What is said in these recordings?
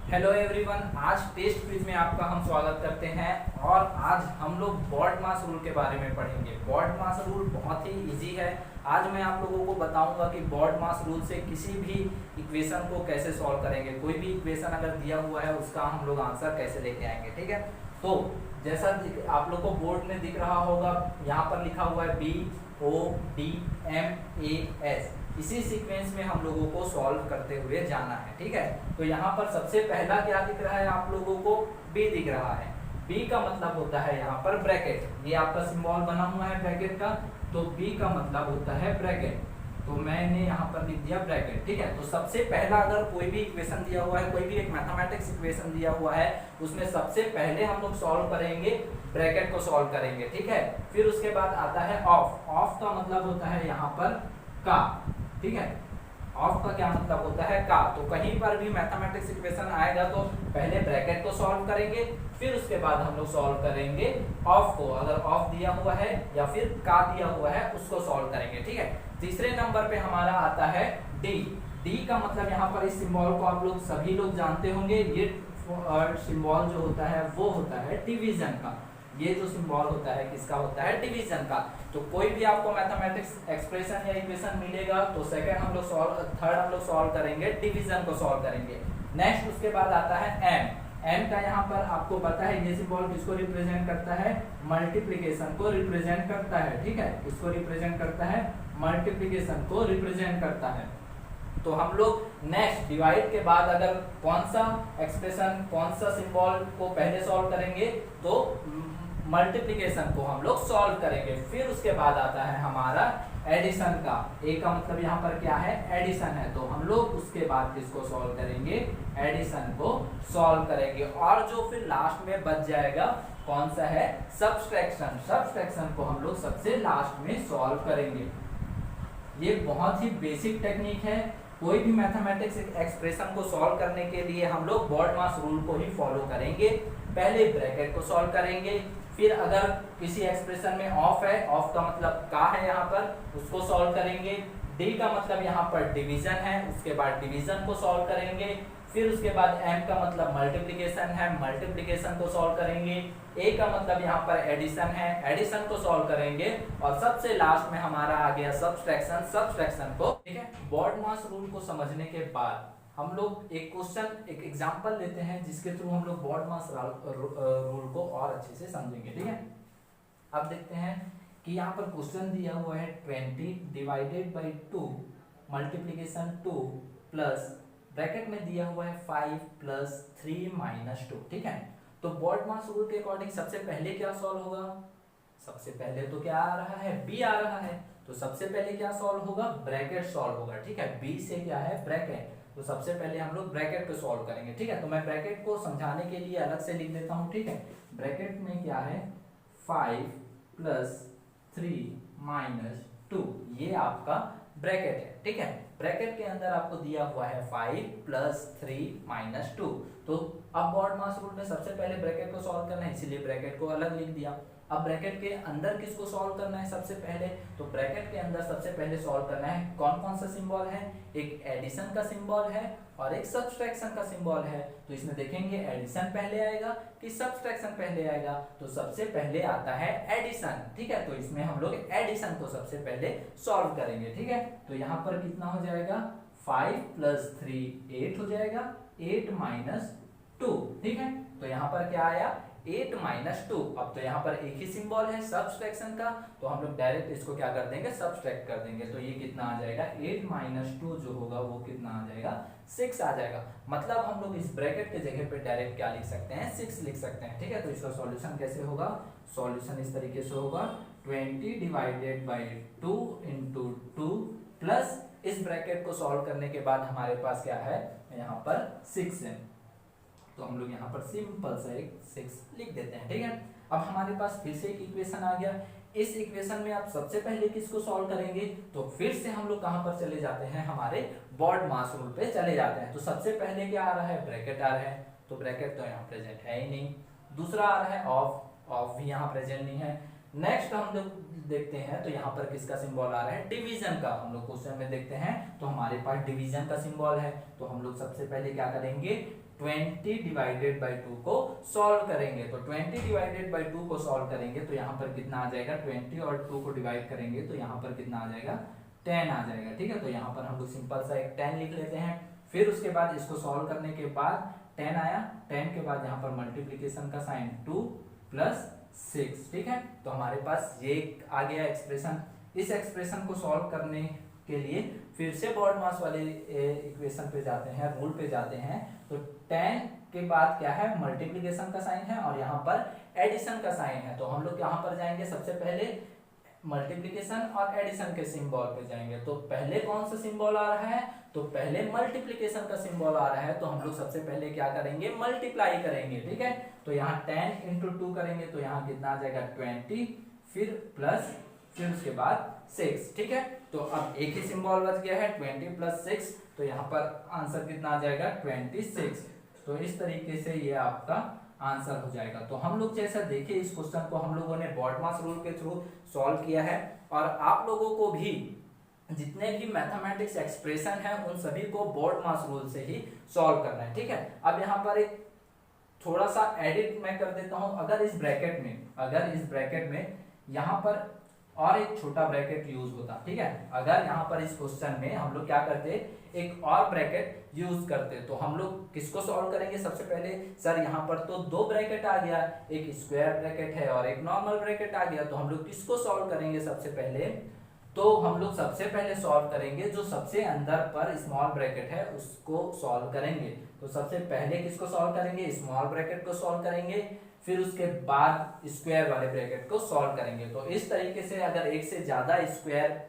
Hello everyone, आज test quiz में आपका हम स्वागत करते हैं। और आज हम लोग बॉडमास रूल के बारे में पढ़ेंगे। बॉडमास रूल बहुत ही इजी है। आज मैं आप लोगों को बताऊंगा कि बॉडमास रूल से किसी भी इक्वेशन को कैसे सॉल्व करेंगे। कोई भी इक्वेशन अगर दिया हुआ है उसका हम लोग आंसर कैसे लेके आएंगे, ठीक है। तो जैसा आप लोग को बोर्ड में दिख रहा होगा, यहाँ पर लिखा हुआ है BODMAS। इसी सीक्वेंस में हम लोगों को सॉल्व करते हुए जाना है, ठीक है। तो यहाँ पर सबसे पहला क्या दिख रहा है आप लोगों को? B दिख रहा है। B का मतलब होता है यहाँ पर ब्रैकेट। ये आपका सिंबल बना हुआ है ब्रैकेट का, तो B का मतलब होता है ब्रैकेट। तो मैंने यहाँ पर लिख दिया ब्रैकेट, ठीक है। तो सबसे पहला अगर कोई भी इक्वेशन दिया हुआ है, कोई भी एक मैथमेटिक्स इक्वेशन दिया हुआ है, उसमें सबसे पहले हम लोग सॉल्व करेंगे, ब्रैकेट को सॉल्व करेंगे, ठीक है। फिर उसके बाद आता है ऑफ। ऑफ का मतलब होता है यहाँ पर का, ठीक है। ऑफ का क्या मतलब होता है? का। तो कहीं पर भी मैथमेटिक्स इक्वेशन आएगा तो पहले ब्रैकेट को सॉल्व करेंगे, फिर उसके बाद हम लोग सॉल्व करेंगे ऑफ को। अगर ऑफ दिया हुआ है या फिर का दिया हुआ है उसको सॉल्व करेंगे, ठीक है। तीसरे नंबर पे हमारा आता है डी। डी का मतलब यहाँ पर इस सिंबल को आप लोग सभी लोग जानते होंगे। ये सिंबल जो होता है वो होता है डिवीजन का। ये जो सिंबल होता है किसका होता है? डिवीजन का। तो कोई भी आपको मैथमेटिक्स एक्सप्रेशन या इक्वेशन मिलेगा तो सेकंड हम लोग सॉल्व, थर्ड हम लोग सॉल्व करेंगे, डिवीजन को सॉल्व करेंगे। नेक्स्ट उसके बाद आता है एम। एम का यहाँ पर आपको पता है ये सिंबल किसको रिप्रेजेंट करता है? मल्टीप्लिकेशन को रिप्रेजेंट करता है, ठीक है। इसको रिप्रेजेंट करता है, मल्टीप्लिकेशन को रिप्रेजेंट करता है। तो हम लोग नेक्स्ट डिवाइड के बाद अगर कौन सा एक्सप्रेशन, कौन सा सिंबल को पहले सॉल्व करेंगे तो मल्टीप्लिकेशन को हम लोग सॉल्व करेंगे। फिर उसके बाद आता है हमारा एडिशन का। ए का मतलब यहाँ पर क्या है? एडिशन है। तो हम लोग उसके बाद किसको सॉल्व करेंगे? एडिशन को सॉल्व करेंगे। और जो फिर लास्ट में बच जाएगा कौन सा है? सब्सट्रैक्शन। सब्सट्रैक्शन को हम लोग सबसे लास्ट में सॉल्व करेंगे। ये बहुत ही बेसिक टेक्निक है। कोई भी मैथमेटिक्स एक्सप्रेशन को सॉल्व करने के लिए हम लोग बॉडमास रूल को ही फॉलो करेंगे। पहले ब्रैकेट को सॉल्व करेंगे, फिर अगर किसी एक्सप्रेशन में ऑफ है, ऑफ का मतलब का है यहाँ पर, उसको सॉल्व करेंगे। डी का मतलब यहाँ पर डिवीजन है, उसके बाद डिवीजन को सॉल्व करेंगे। फिर उसके बाद एम का मतलब मल्टीप्लिकेशन है, मल्टीप्लिकेशन को सॉल्व करेंगे। ए का मतलब यहाँ पर एडिशन है, एडिशन को सॉल्व करेंगे। और सबसे लास्ट में हमारा आ गया सब्सट्रैक्शन, सब्सट्रैक्शन को, ठीक है। बॉडमास रूल को समझने के बाद हम लोग एक क्वेश्चन, एक एग्जांपल लेते हैं जिसके थ्रू हम लोग बॉडमास रूल को और अच्छे से समझेंगे, ठीक है। अब देखते हैं कि यहाँ पर क्वेश्चन दिया हुआ है 20 divided by 2 multiplication 2 plus bracket में दिया हुआ है 5 प्लस 3 माइनस 2, ठीक है। तो बॉडमास रूल के अकॉर्डिंग सबसे पहले क्या सॉल्व होगा? सबसे पहले तो क्या आ रहा है? बी आ रहा है। तो सबसे पहले क्या सॉल्व होगा? ब्रैकेट सॉल्व होगा, ठीक है। बी से क्या है? ब्रैकेट। तो सबसे पहले हम लोग ब्रैकेट को सॉल्व करेंगे, ठीक है। तो मैं ब्रैकेट को समझाने के लिए अलग से लिख देता हूँ, ठीक है। ब्रैकेट में क्या है? 5 प्लस 3 माइनस 2, ये आपका ब्रैकेट है, ठीक है। ब्रैकेट के अंदर आपको दिया हुआ है 5 प्लस 3 माइनस 2। तो अब बॉडमास रूल में सबसे पहले ब्रैकेट को सॉल्व करना है, इसीलिए ब्रैकेट को अलग लिख दिया। अब ब्रैकेट के अंदर किसको सॉल्व करना है सबसे पहले? तो ब्रैकेट के अंदर सबसे पहले सॉल्व करना है कौन कौन सा सिंबल है? एक एडिशन का सिंबल है और एक सब्सट्रैक्शन का सिंबल है। तो इसमें देखेंगे एडिशन पहले आएगा कि सब्सट्रैक्शन पहले आएगा। तो सबसे पहले आता है एडिशन, ठीक है। तो इसमें हम लोग एडिशन को सबसे पहले सॉल्व करेंगे, ठीक है। तो यहाँ पर कितना हो जाएगा? 5 प्लस 3 8 हो जाएगा, 8 माइनस 2, ठीक है। तो यहाँ पर क्या आया? 8 माइनस 2। अब तो यहाँ पर एक ही सिंबल है सब्सट्रैक्शन का, तो हम लोग डायरेक्ट इसको क्या कर देंगे? सब्सट्रैक्ट कर देंगे। तो ये कितना आ जाएगा? 8 माइनस 2 जो होगा वो कितना आ जाएगा? 6 आ जाएगा। मतलब हम लोग इस ब्रैकेट के जगह पे डायरेक्ट क्या लिख सकते हैं? 6 लिख सकते हैं, ठीक है। तो इसका सॉल्यूशन कैसे होगा? सॉल्यूशन इस तरीके से होगा 20 डिवाइडेड बाई 2 इंटू 2 प्लस इस ब्रैकेट को सॉल्व करने के बाद हमारे पास क्या है? यहाँ पर 6 है। तो हम लोग यहाँ पर सिंपल सा एक 6 लिख देते हैं, ठीक है। अब हमारे पास फिर से एक इक्वेशन आ गया। इस इक्वेशन में आप सबसे पहले किसको सॉल्व करेंगे? तो फिर से हम लोग कहाँ पर चले जाते हैं? हमारे बॉडमास रूल पे चले जाते हैं। तो सबसे पहले क्या आ रहा है? ब्रैकेट आ रहा है, तो ब्रैकेट तो यहाँ प्रेजेंट है ही नहीं। दूसरा आ रहा है ऑफ, ऑफ भी यहाँ प्रेजेंट नहीं है। नेक्स्ट हम लोग देखते हैं, तो यहाँ पर किसका सिंबल आ रहा है, डिवीजन का। हम लोग क्वेश्चन में देखते हैं तो हमारे पास डिवीजन का सिंबल है, तो हम लोग सबसे पहले क्या करेंगे, 20 डिवाइडेड बाई 2 को सॉल्व करेंगे। तो 20 डिवाइडेड बाई 2 को सॉल्व करेंगे तो यहाँ पर कितना आ जाएगा, 20 और 2 को डिवाइड करेंगे तो यहाँ पर कितना आ जाएगा, 10 आ जाएगा। ठीक है, तो यहाँ पर हम लोग सिंपल सा एक 10 लिख लेते हैं। फिर उसके बाद इसको सॉल्व करने के बाद 10 आया, 10 के बाद यहाँ पर मल्टीप्लीकेशन का साइन 2 प्लस 6। ठीक है, तो हमारे पास ये आ गया एक्सप्रेशन। इस एक्सप्रेशन को सॉल्व करने के लिए फिर से बॉड मास वाले इक्वेशन पे जाते हैं, रूल पे जाते हैं। तो 10 के बाद क्या है, मल्टीप्लीकेशन का साइन है और यहाँ पर एडिशन का साइन है। तो हम लोग यहाँ पर जाएंगे, सबसे पहले मल्टीप्लीकेशन और एडिशन के सिंबल पे जाएंगे। तो पहले कौन सा सिंबल आ रहा है, तो पहले मल्टीप्लीकेशन का सिंबल आ रहा है, तो हम लोग सबसे पहले क्या करेंगे, मल्टीप्लाई करेंगे। ठीक है, तो यहाँ 10 इंटू 2 करेंगे तो यहाँ कितना आ जाएगा, 20, फिर प्लस, फिर उसके बाद 6। ठीक है, तो अब एक ही सिंबल बच गया है, 20 प्लस 6, तो यहाँ पर आंसर कितना आ जाएगा, 26। तो इस तरीके से ये आपका आंसर हो जाएगा। तो हम लोग जैसा देखिए, इस क्वेश्चन को हम लोगों ने बॉड मास रूल के थ्रू सॉल्व किया है, और आप लोगों को भी जितने भी मैथमेटिक्स एक्सप्रेशन है उन सभी को बॉड मास रूल से ही सॉल्व करना है। ठीक है, अब यहाँ पर एक थोड़ा सा एडिट मैं कर देता हूं। अगर इस ब्रैकेट में यहाँ पर और एक छोटा ब्रैकेट यूज होता, ठीक है, अगर यहाँ पर इस क्वेश्चन में हम लोग क्या करते, एक और ब्रैकेट यूज करते, तो हम लोग किसको सॉल्व करेंगे, सबसे पहले सर यहाँ पर तो दो ब्रैकेट आ गया, एक स्क्वायर ब्रैकेट है और एक नॉर्मल ब्रैकेट आ गया, तो हम लोग किसको सॉल्व करेंगे सबसे पहले, तो हम लोग सबसे पहले सॉल्व करेंगे जो सबसे अंदर पर स्मॉल ब्रैकेट है उसको सॉल्व करेंगे। तो सबसे पहले किसको सॉल्व करेंगे, स्मॉल ब्रैकेट को सॉल्व करेंगे, फिर उसके बाद स्क्वायर वाले ब्रैकेट को सॉल्व करेंगे। तो इस तरीके से अगर एक से ज्यादा स्क्वायर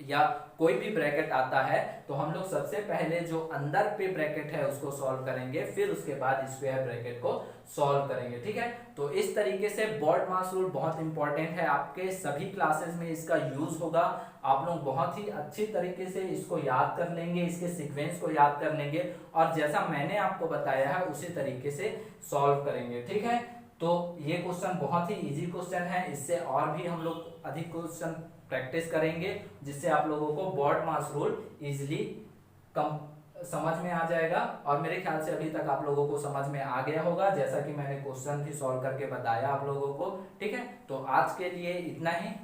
या कोई भी ब्रैकेट आता है तो हम लोग सबसे पहले जो अंदर पे ब्रैकेट है उसको सॉल्व करेंगे, फिर उसके बाद स्क्वायर ब्रैकेट को सॉल्व करेंगे। ठीक है, तो इस तरीके से बॉड मास रूल बहुत इंपॉर्टेंट है, आपके सभी क्लासेस में इसका यूज होगा। आप लोग बहुत ही अच्छी तरीके से इसको याद कर लेंगे, इसके सीक्वेंस को याद कर लेंगे और जैसा मैंने आपको बताया है उसी तरीके से सॉल्व करेंगे। ठीक है, तो ये क्वेश्चन बहुत ही इजी क्वेश्चन है, इससे और भी हम लोग अधिक क्वेश्चन प्रैक्टिस करेंगे जिससे आप लोगों को बॉड मास रूल इजीली समझ में आ जाएगा। और मेरे ख्याल से अभी तक आप लोगों को समझ में आ गया होगा, जैसा कि मैंने क्वेश्चन भी सॉल्व करके बताया आप लोगों को। ठीक है, तो आज के लिए इतना ही।